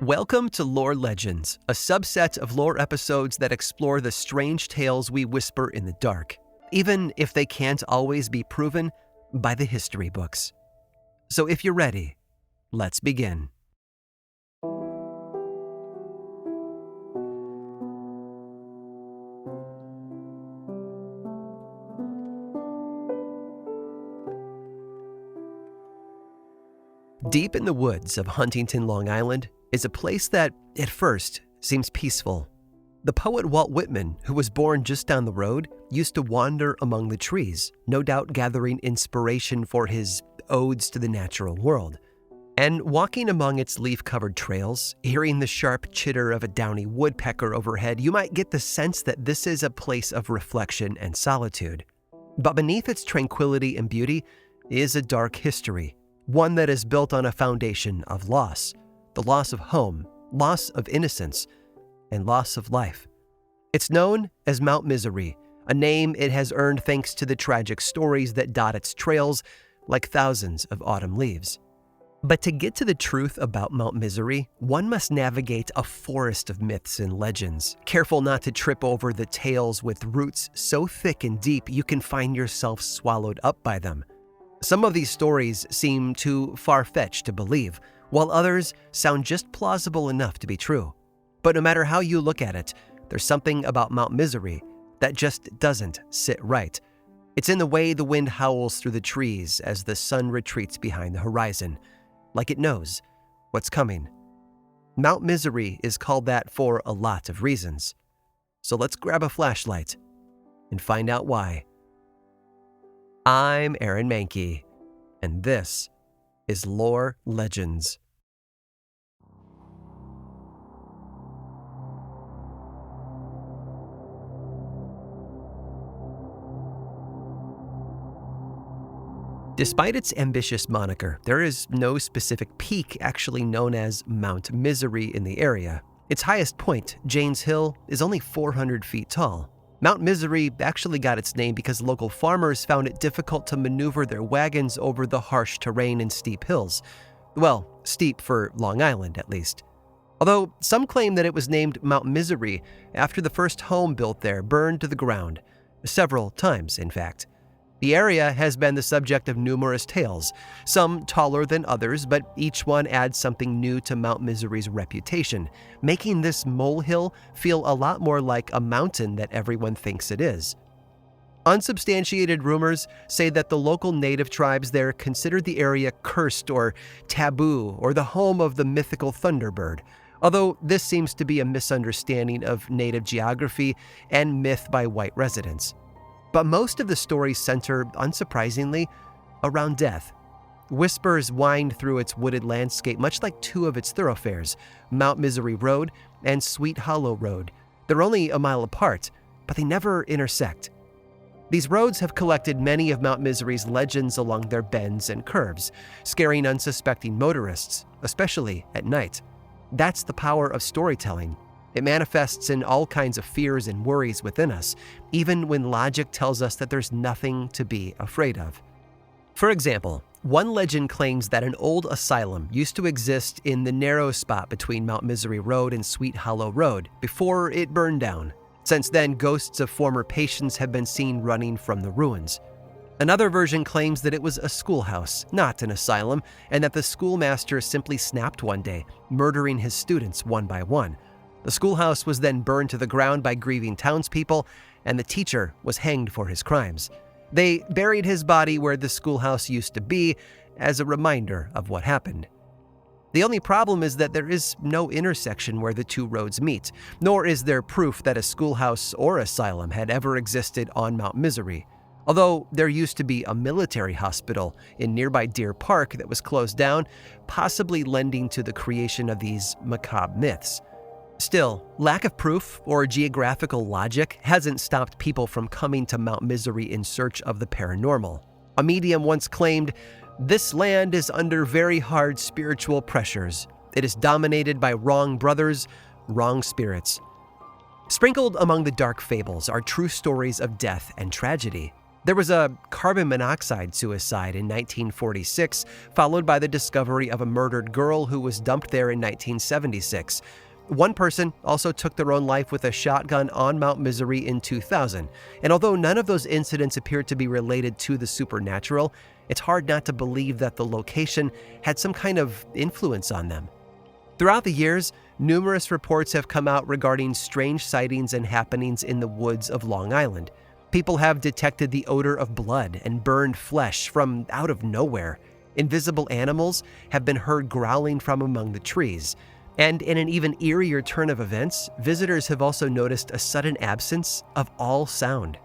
Welcome to Lore Legends, a subset of lore episodes that explore the strange tales we whisper in the dark, even if they can't always be proven by the history books. So if you're ready, let's begin. Deep in the woods of Huntington, Long Island, is a place that, at first, seems peaceful. The poet Walt Whitman, who was born just down the road, used to wander among the trees, no doubt gathering inspiration for his odes to the natural world. And walking among its leaf-covered trails, hearing the sharp chitter of a downy woodpecker overhead, you might get the sense that this is a place of reflection and solitude. But beneath its tranquility and beauty is a dark history, one that is built on a foundation of loss. The loss of home, loss of innocence, and loss of life. It's known as Mount Misery, a name it has earned thanks to the tragic stories that dot its trails like thousands of autumn leaves. But to get to the truth about Mount Misery, one must navigate a forest of myths and legends, careful not to trip over the tales with roots so thick and deep you can find yourself swallowed up by them. Some of these stories seem too far-fetched to believe, while others sound just plausible enough to be true. But no matter how you look at it, there's something about Mount Misery that just doesn't sit right. It's in the way the wind howls through the trees as the sun retreats behind the horizon, like it knows what's coming. Mount Misery is called that for a lot of reasons. So let's grab a flashlight and find out why. I'm Aaron Mahnke, and this is Lore Legends. Despite its ambitious moniker, there is no specific peak actually known as Mount Misery in the area. Its highest point, Jane's Hill, is only 400 feet tall. Mount Misery actually got its name because local farmers found it difficult to maneuver their wagons over the harsh terrain and steep hills. Well, steep for Long Island, at least. Although some claim that it was named Mount Misery after the first home built there burned to the ground. Several times, in fact. The area has been the subject of numerous tales, some taller than others, but each one adds something new to Mount Misery's reputation, making this molehill feel a lot more like a mountain that everyone thinks it is. Unsubstantiated rumors say that the local native tribes there consider the area cursed or taboo or the home of the mythical Thunderbird, although this seems to be a misunderstanding of native geography and myth by white residents. But most of the stories center, unsurprisingly, around death. Whispers wind through its wooded landscape, much like two of its thoroughfares, Mount Misery Road and Sweet Hollow Road. They're only a mile apart, but they never intersect. These roads have collected many of Mount Misery's legends along their bends and curves, scaring unsuspecting motorists, especially at night. That's the power of storytelling. It manifests in all kinds of fears and worries within us, even when logic tells us that there's nothing to be afraid of. For example, one legend claims that an old asylum used to exist in the narrow spot between Mount Misery Road and Sweet Hollow Road before it burned down. Since then, ghosts of former patients have been seen running from the ruins. Another version claims that it was a schoolhouse, not an asylum, and that the schoolmaster simply snapped one day, murdering his students one by one. The schoolhouse was then burned to the ground by grieving townspeople, and the teacher was hanged for his crimes. They buried his body where the schoolhouse used to be as a reminder of what happened. The only problem is that there is no intersection where the two roads meet, nor is there proof that a schoolhouse or asylum had ever existed on Mount Misery. Although there used to be a military hospital in nearby Deer Park that was closed down, possibly lending to the creation of these macabre myths. Still, lack of proof or geographical logic hasn't stopped people from coming to Mount Misery in search of the paranormal. A medium once claimed, "This land is under very hard spiritual pressures. It is dominated by wrong brothers, wrong spirits." Sprinkled among the dark fables are true stories of death and tragedy. There was a carbon monoxide suicide in 1946, followed by the discovery of a murdered girl who was dumped there in 1976. One person also took their own life with a shotgun on Mount Misery in 2000, and although none of those incidents appeared to be related to the supernatural, it's hard not to believe that the location had some kind of influence on them. Throughout the years, numerous reports have come out regarding strange sightings and happenings in the woods of Long Island. People have detected the odor of blood and burned flesh from out of nowhere. Invisible animals have been heard growling from among the trees. And in an even eerier turn of events, visitors have also noticed a sudden absence of all sound.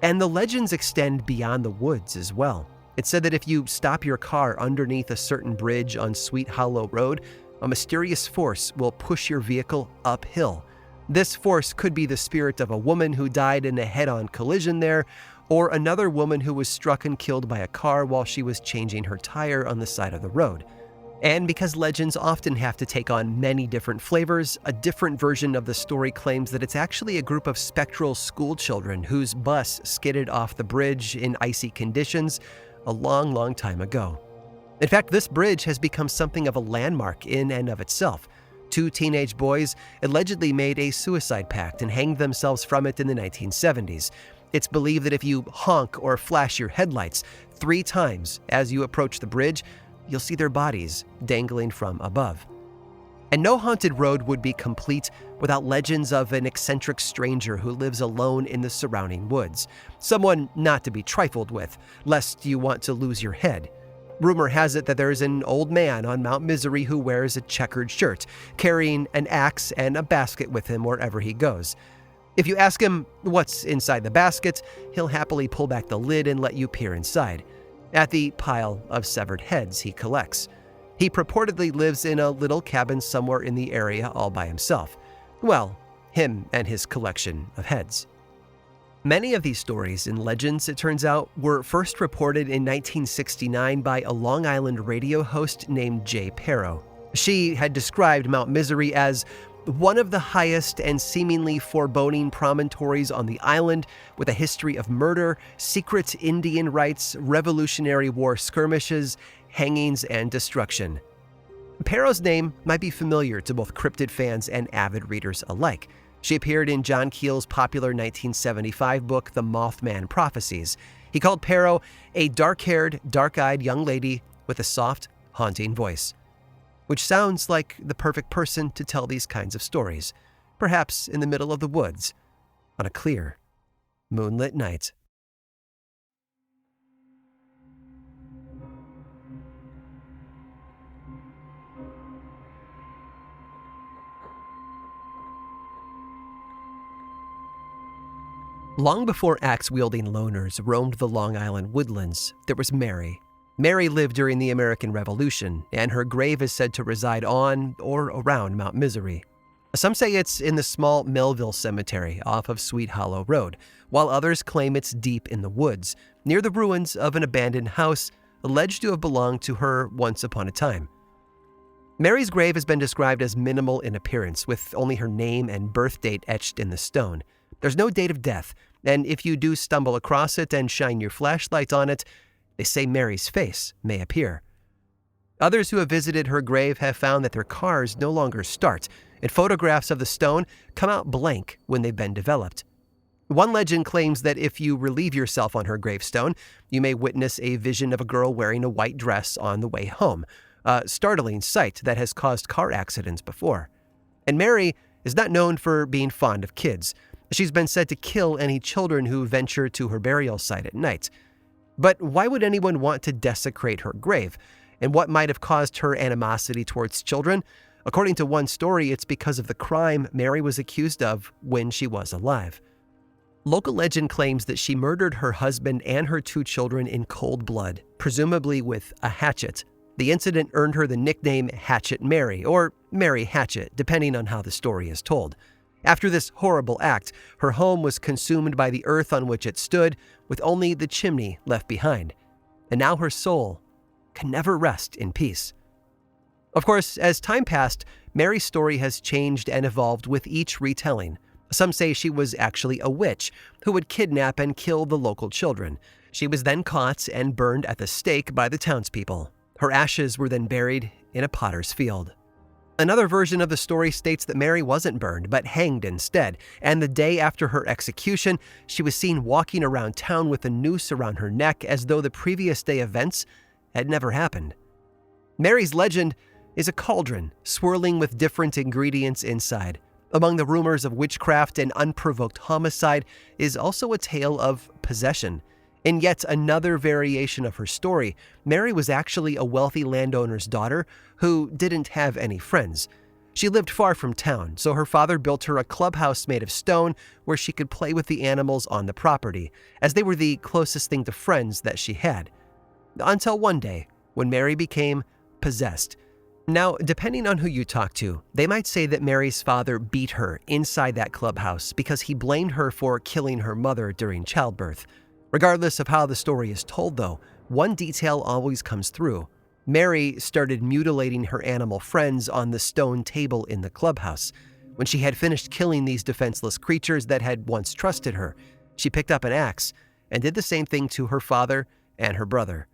And the legends extend beyond the woods as well. It's said that if you stop your car underneath a certain bridge on Sweet Hollow Road, a mysterious force will push your vehicle uphill. This force could be the spirit of a woman who died in a head-on collision there, or another woman who was struck and killed by a car while she was changing her tire on the side of the road. And because legends often have to take on many different flavors, a different version of the story claims that it's actually a group of spectral schoolchildren whose bus skidded off the bridge in icy conditions a long, long time ago. In fact, this bridge has become something of a landmark in and of itself. 2 teenage boys allegedly made a suicide pact and hanged themselves from it in the 1970s. It's believed that if you honk or flash your headlights 3 times as you approach the bridge, you'll see their bodies dangling from above. And no haunted road would be complete without legends of an eccentric stranger who lives alone in the surrounding woods. Someone not to be trifled with, lest you want to lose your head. Rumor has it that there's an old man on Mount Misery who wears a checkered shirt, carrying an axe and a basket with him wherever he goes. If you ask him what's inside the basket, he'll happily pull back the lid and let you peer inside, at the pile of severed heads he collects. He purportedly lives in a little cabin somewhere in the area all by himself. Well, him and his collection of heads. Many of these stories and legends, it turns out, were first reported in 1969 by a Long Island radio host named Jay Perro. She had described Mount Misery as one of the highest and seemingly foreboding promontories on the island, with a history of murder, secret Indian rites, Revolutionary War skirmishes, hangings, and destruction. Perro's name might be familiar to both cryptid fans and avid readers alike. She appeared in John Keel's popular 1975 book, The Mothman Prophecies. He called Perro a dark-haired, dark-eyed young lady with a soft, haunting voice. Which sounds like the perfect person to tell these kinds of stories, perhaps in the middle of the woods, on a clear, moonlit night. Long before axe-wielding loners roamed the Long Island woodlands, there was Mary. Mary lived during the American Revolution, and her grave is said to reside on or around Mount Misery. Some say it's in the small Melville Cemetery off of Sweet Hollow Road, while others claim it's deep in the woods, near the ruins of an abandoned house alleged to have belonged to her once upon a time. Mary's grave has been described as minimal in appearance, with only her name and birth date etched in the stone. There's no date of death, and if you do stumble across it and shine your flashlight on it, they say Mary's face may appear. Others who have visited her grave have found that their cars no longer start, and photographs of the stone come out blank when they've been developed. One legend claims that if you relieve yourself on her gravestone, you may witness a vision of a girl wearing a white dress on the way home, a startling sight that has caused car accidents before. And Mary is not known for being fond of kids. She's been said to kill any children who venture to her burial site at night. But why would anyone want to desecrate her grave? And what might have caused her animosity towards children? According to one story, it's because of the crime Mary was accused of when she was alive. Local legend claims that she murdered her husband and her 2 children in cold blood, presumably with a hatchet. The incident earned her the nickname Hatchet Mary, or Mary Hatchet, depending on how the story is told. After this horrible act, her home was consumed by the earth on which it stood, with only the chimney left behind. And now her soul can never rest in peace. Of course, as time passed, Mary's story has changed and evolved with each retelling. Some say she was actually a witch who would kidnap and kill the local children. She was then caught and burned at the stake by the townspeople. Her ashes were then buried in a potter's field. Another version of the story states that Mary wasn't burned, but hanged instead, and the day after her execution, she was seen walking around town with a noose around her neck as though the previous day events had never happened. Mary's legend is a cauldron swirling with different ingredients inside. Among the rumors of witchcraft and unprovoked homicide is also a tale of possession. In yet another variation of her story, Mary was actually a wealthy landowner's daughter who didn't have any friends. She lived far from town, so her father built her a clubhouse made of stone where she could play with the animals on the property, as they were the closest thing to friends that she had. Until one day, when Mary became possessed. Now, depending on who you talk to, they might say that Mary's father beat her inside that clubhouse because he blamed her for killing her mother during childbirth. Regardless of how the story is told, though, one detail always comes through. Mary started mutilating her animal friends on the stone table in the clubhouse. When she had finished killing these defenseless creatures that had once trusted her, she picked up an axe and did the same thing to her father and her brother.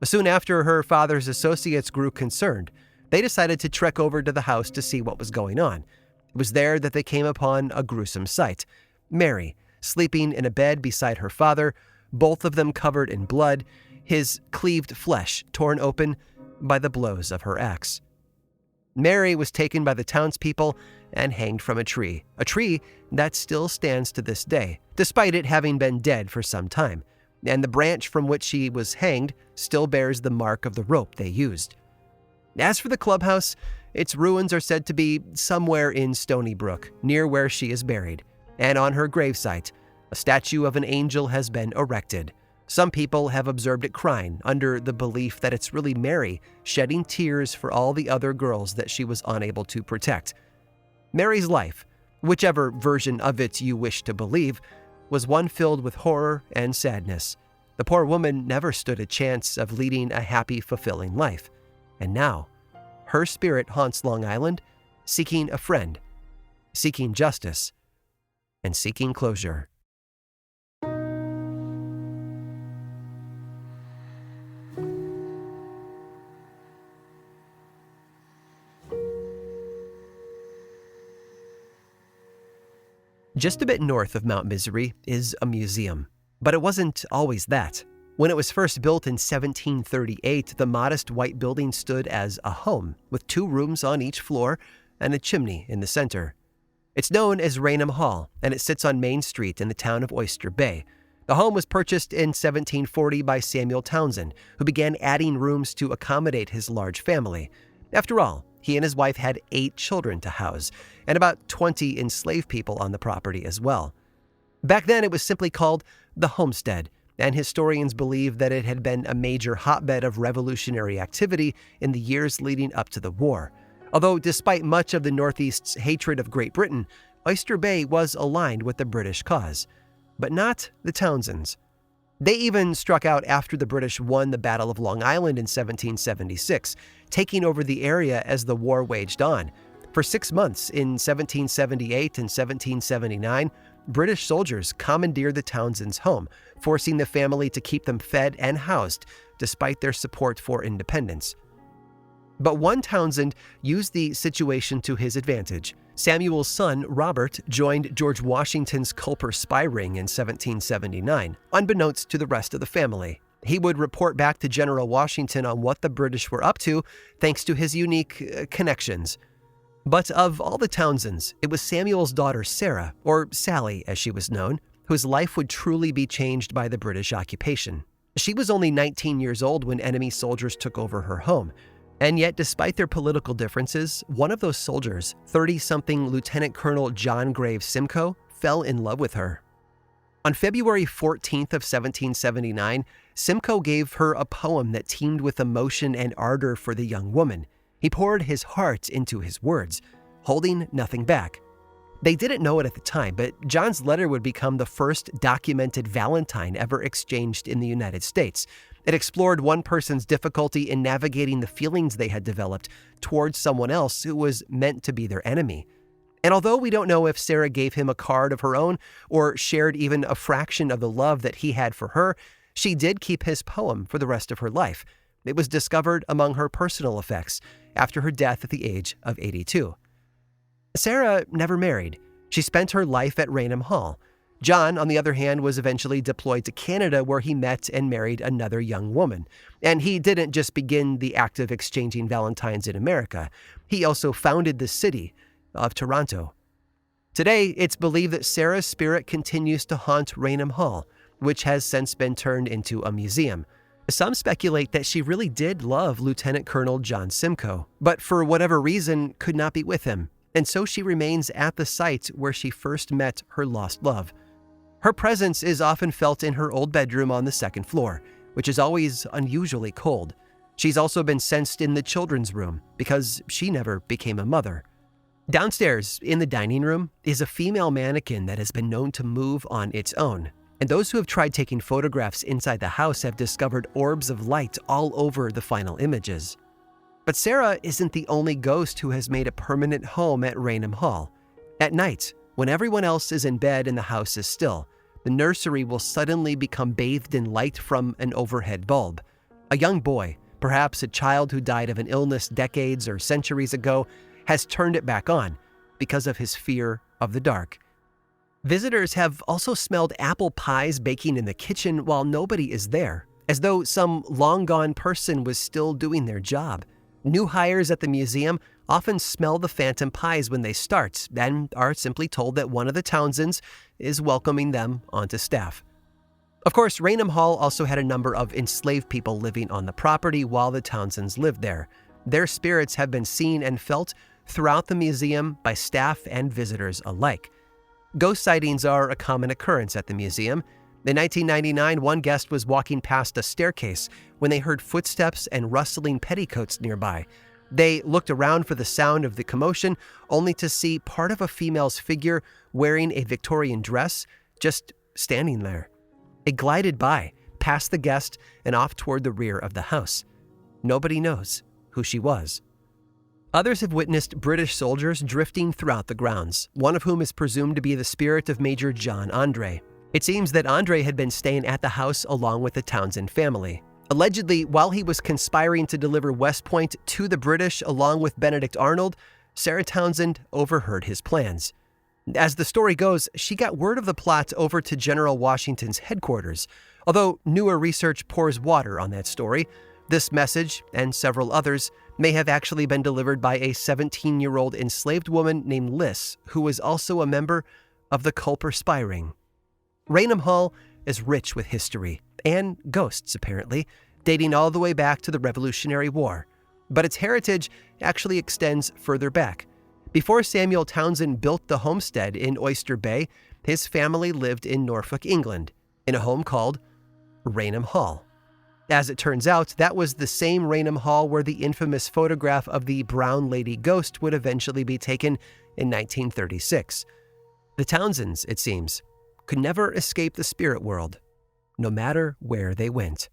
Soon after, her father's associates grew concerned. They decided to trek over to the house to see what was going on. It was there that they came upon a gruesome sight. Mary, sleeping in a bed beside her father, both of them covered in blood, his cleaved flesh torn open by the blows of her axe. Mary was taken by the townspeople and hanged from a tree that still stands to this day, despite it having been dead for some time, and the branch from which she was hanged still bears the mark of the rope they used. As for the clubhouse, its ruins are said to be somewhere in Stony Brook, near where she is buried, and on her gravesite, a statue of an angel has been erected. Some people have observed it crying under the belief that it's really Mary shedding tears for all the other girls that she was unable to protect. Mary's life, whichever version of it you wish to believe, was one filled with horror and sadness. The poor woman never stood a chance of leading a happy, fulfilling life. And now, her spirit haunts Long Island, seeking a friend, seeking justice, and seeking closure. Just a bit north of Mount Misery is a museum, but it wasn't always that. When it was first built in 1738, the modest white building stood as a home, with 2 rooms on each floor and a chimney in the center. It's known as Raynham Hall, and it sits on Main Street in the town of Oyster Bay. The home was purchased in 1740 by Samuel Townsend, who began adding rooms to accommodate his large family. After all, he and his wife had 8 children to house, and about 20 enslaved people on the property as well. Back then, it was simply called the Homestead, and historians believe that it had been a major hotbed of revolutionary activity in the years leading up to the war. Although despite much of the Northeast's hatred of Great Britain, Oyster Bay was aligned with the British cause. But not the Townsends. They even struck out after the British won the Battle of Long Island in 1776, taking over the area as the war waged on. For 6 months in 1778 and 1779, British soldiers commandeered the Townsends' home, forcing the family to keep them fed and housed despite their support for independence. But one Townsend used the situation to his advantage. Samuel's son, Robert, joined George Washington's Culper spy ring in 1779, unbeknownst to the rest of the family. He would report back to General Washington on what the British were up to, thanks to his unique connections. But of all the Townsends, it was Samuel's daughter Sarah, or Sally as she was known, whose life would truly be changed by the British occupation. She was only 19 years old when enemy soldiers took over her home. And yet, despite their political differences, one of those soldiers, 30-something Lieutenant Colonel John Graves Simcoe, fell in love with her. On February 14th of 1779, Simcoe gave her a poem that teemed with emotion and ardor for the young woman. He poured his heart into his words, holding nothing back. They didn't know it at the time, but John's letter would become the first documented Valentine ever exchanged in the United States. It explored one person's difficulty in navigating the feelings they had developed towards someone else who was meant to be their enemy. And although we don't know if Sarah gave him a card of her own or shared even a fraction of the love that he had for her, she did keep his poem for the rest of her life. It was discovered among her personal effects after her death at the age of 82. Sarah never married. She spent her life at Raynham Hall. John, on the other hand, was eventually deployed to Canada, where he met and married another young woman. And he didn't just begin the act of exchanging Valentines in America. He also founded the city of Toronto. Today, it's believed that Sarah's spirit continues to haunt Raynham Hall, which has since been turned into a museum. Some speculate that she really did love Lieutenant Colonel John Simcoe, but for whatever reason could not be with him, and so she remains at the site where she first met her lost love. Her presence is often felt in her old bedroom on the second floor, which is always unusually cold. She's also been sensed in the children's room because she never became a mother. Downstairs, in the dining room, is a female mannequin that has been known to move on its own. And those who have tried taking photographs inside the house have discovered orbs of light all over the final images. But Sarah isn't the only ghost who has made a permanent home at Raynham Hall. At night, when everyone else is in bed and the house is still, the nursery will suddenly become bathed in light from an overhead bulb. A young boy, perhaps a child who died of an illness decades or centuries ago, has turned it back on because of his fear of the dark. Visitors have also smelled apple pies baking in the kitchen while nobody is there, as though some long-gone person was still doing their job. New hires at the museum often smell the phantom pies when they start and are simply told that one of the Townsends is welcoming them onto staff. Of course, Raynham Hall also had a number of enslaved people living on the property while the Townsends lived there. Their spirits have been seen and felt throughout the museum by staff and visitors alike. Ghost sightings are a common occurrence at the museum. In 1999, one guest was walking past a staircase when they heard footsteps and rustling petticoats nearby. They looked around for the sound of the commotion, only to see part of a female's figure wearing a Victorian dress just standing there. It glided by, past the guest, and off toward the rear of the house. Nobody knows who she was. Others have witnessed British soldiers drifting throughout the grounds, one of whom is presumed to be the spirit of Major John Andre. It seems that Andre had been staying at the house along with the Townsend family. Allegedly, while he was conspiring to deliver West Point to the British along with Benedict Arnold, Sarah Townsend overheard his plans. As the story goes, she got word of the plot over to General Washington's headquarters, although newer research pours water on that story. This message, and several others, may have actually been delivered by a 17-year-old enslaved woman named Liz, who was also a member of the Culper spy ring. Raynham Hall is rich with history, and ghosts apparently, dating all the way back to the Revolutionary War. But its heritage actually extends further back. Before Samuel Townsend built the homestead in Oyster Bay, his family lived in Norfolk, England, in a home called Raynham Hall. As it turns out, that was the same Raynham Hall where the infamous photograph of the Brown Lady ghost would eventually be taken in 1936. The Townsends, it seems, could never escape the spirit world, no matter where they went.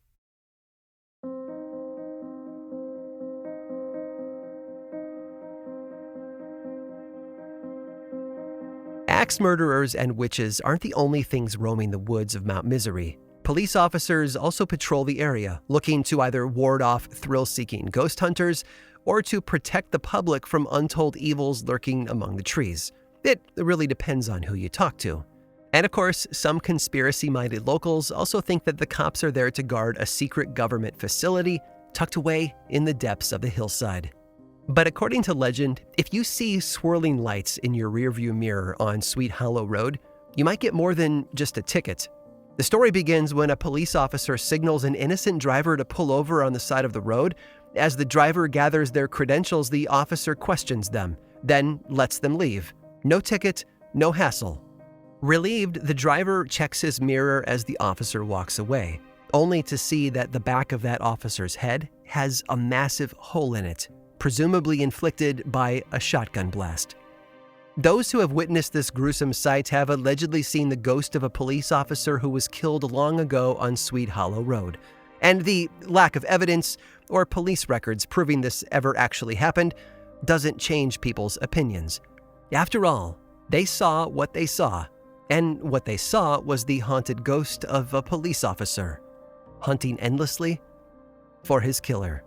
Axe murderers and witches aren't the only things roaming the woods of Mount Misery. Police officers also patrol the area, looking to either ward off thrill-seeking ghost hunters or to protect the public from untold evils lurking among the trees. It really depends on who you talk to. And of course, some conspiracy-minded locals also think that the cops are there to guard a secret government facility tucked away in the depths of the hillside. But according to legend, if you see swirling lights in your rearview mirror on Sweet Hollow Road, you might get more than just a ticket. The story begins when a police officer signals an innocent driver to pull over on the side of the road. As the driver gathers their credentials, the officer questions them, then lets them leave. No ticket, no hassle. Relieved, the driver checks his mirror as the officer walks away, only to see that the back of that officer's head has a massive hole in it, presumably inflicted by a shotgun blast. Those who have witnessed this gruesome sight have allegedly seen the ghost of a police officer who was killed long ago on Sweet Hollow Road. And the lack of evidence or police records proving this ever actually happened doesn't change people's opinions. After all, they saw what they saw, and what they saw was the haunted ghost of a police officer, hunting endlessly for his killer.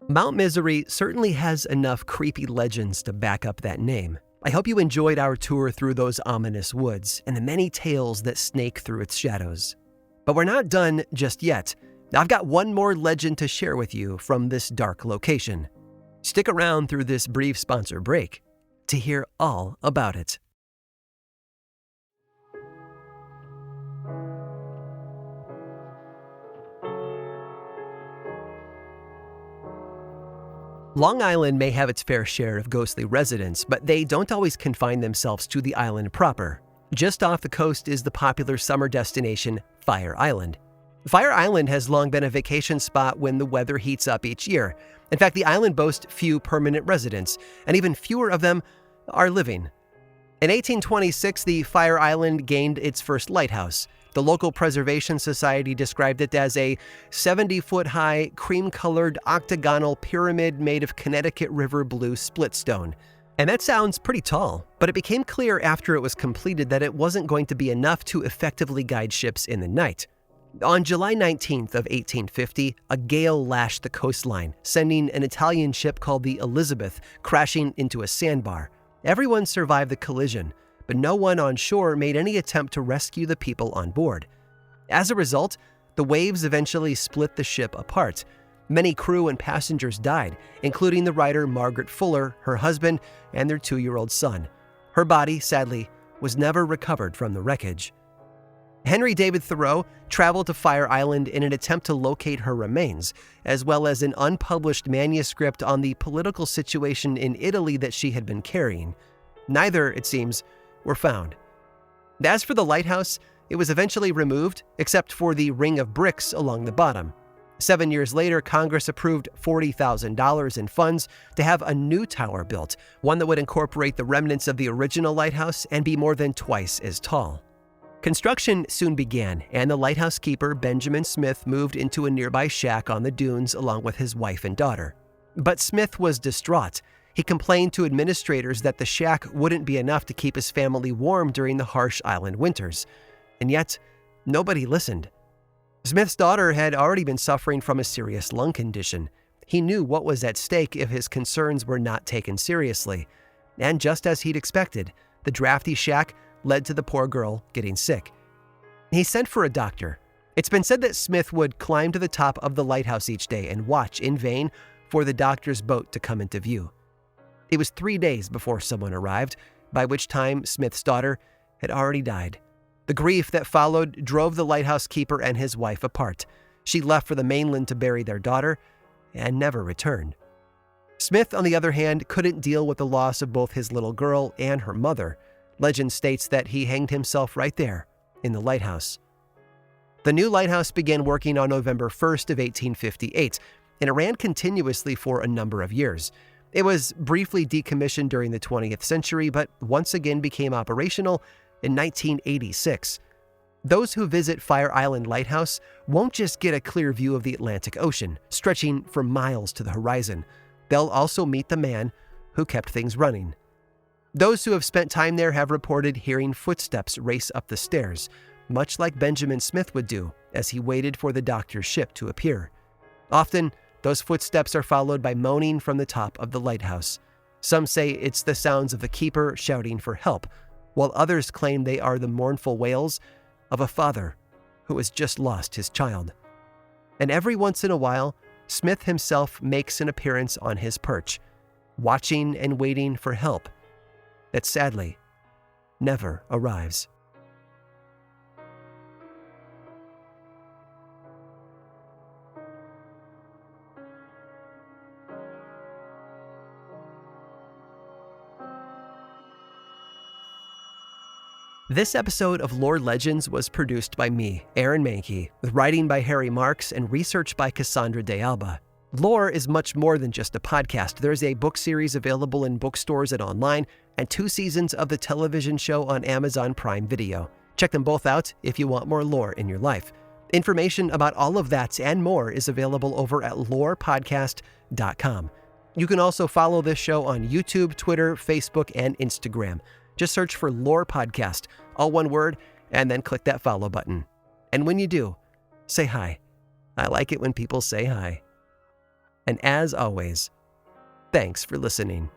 Mount Misery certainly has enough creepy legends to back up that name. I hope you enjoyed our tour through those ominous woods and the many tales that snake through its shadows. But we're not done just yet. I've got one more legend to share with you from this dark location. Stick around through this brief sponsor break to hear all about it. Long Island may have its fair share of ghostly residents, but they don't always confine themselves to the island proper. Just off the coast is the popular summer destination, Fire Island. Fire Island has long been a vacation spot when the weather heats up each year. In fact, the island boasts few permanent residents, and even fewer of them are living. In 1826, the Fire Island gained its first lighthouse. The local preservation society described it as a 70-foot-high, cream-colored octagonal pyramid made of Connecticut River blue split stone. And that sounds pretty tall, but it became clear after it was completed that it wasn't going to be enough to effectively guide ships in the night. On July 19th of 1850, a gale lashed the coastline, sending an Italian ship called the Elizabeth crashing into a sandbar. Everyone survived the collision, but no one on shore made any attempt to rescue the people on board. As a result, the waves eventually split the ship apart. Many crew and passengers died, including the writer Margaret Fuller, her husband, and their 2-year-old son. Her body, sadly, was never recovered from the wreckage. Henry David Thoreau traveled to Fire Island in an attempt to locate her remains, as well as an unpublished manuscript on the political situation in Italy that she had been carrying. Neither, it seems, were found. As for the lighthouse, it was eventually removed, except for the ring of bricks along the bottom. 7 years later, Congress approved $40,000 in funds to have a new tower built, one that would incorporate the remnants of the original lighthouse and be more than twice as tall. Construction soon began, and the lighthouse keeper, Benjamin Smith, moved into a nearby shack on the dunes along with his wife and daughter. But Smith was distraught. He complained to administrators that the shack wouldn't be enough to keep his family warm during the harsh island winters. And yet, nobody listened. Smith's daughter had already been suffering from a serious lung condition. He knew what was at stake if his concerns were not taken seriously. And just as he'd expected, the drafty shack led to the poor girl getting sick. He sent for a doctor. It's been said that Smith would climb to the top of the lighthouse each day and watch in vain for the doctor's boat to come into view. It was 3 days before someone arrived, by which time Smith's daughter had already died. The grief that followed drove the lighthouse keeper and his wife apart. She left for the mainland to bury their daughter and never returned. Smith, on the other hand, couldn't deal with the loss of both his little girl and her mother. Legend states that he hanged himself right there in the lighthouse. The new lighthouse began working on November 1st of 1858, and it ran continuously for a number of years. It was briefly decommissioned during the 20th century, but once again became operational in 1986. Those who visit Fire Island Lighthouse won't just get a clear view of the Atlantic Ocean, stretching for miles to the horizon. They'll also meet the man who kept things running. Those who have spent time there have reported hearing footsteps race up the stairs, much like Benjamin Smith would do as he waited for the doctor's ship to appear. Often, those footsteps are followed by moaning from the top of the lighthouse. Some say it's the sounds of the keeper shouting for help, while others claim they are the mournful wails of a father who has just lost his child. And every once in a while, Smith himself makes an appearance on his perch, watching and waiting for help that sadly never arrives. This episode of Lore Legends was produced by me, Aaron Mahnke, with writing by Harry Marks and research by Cassandra De Alba. Lore is much more than just a podcast. There's a book series available in bookstores and online, and 2 seasons of the television show on Amazon Prime Video. Check them both out if you want more lore in your life. Information about all of that and more is available over at lorepodcast.com. You can also follow this show on YouTube, Twitter, Facebook, and Instagram. Just search for Lore Podcast, all one word, and then click that follow button. And when you do, say hi. I like it when people say hi. And as always, thanks for listening.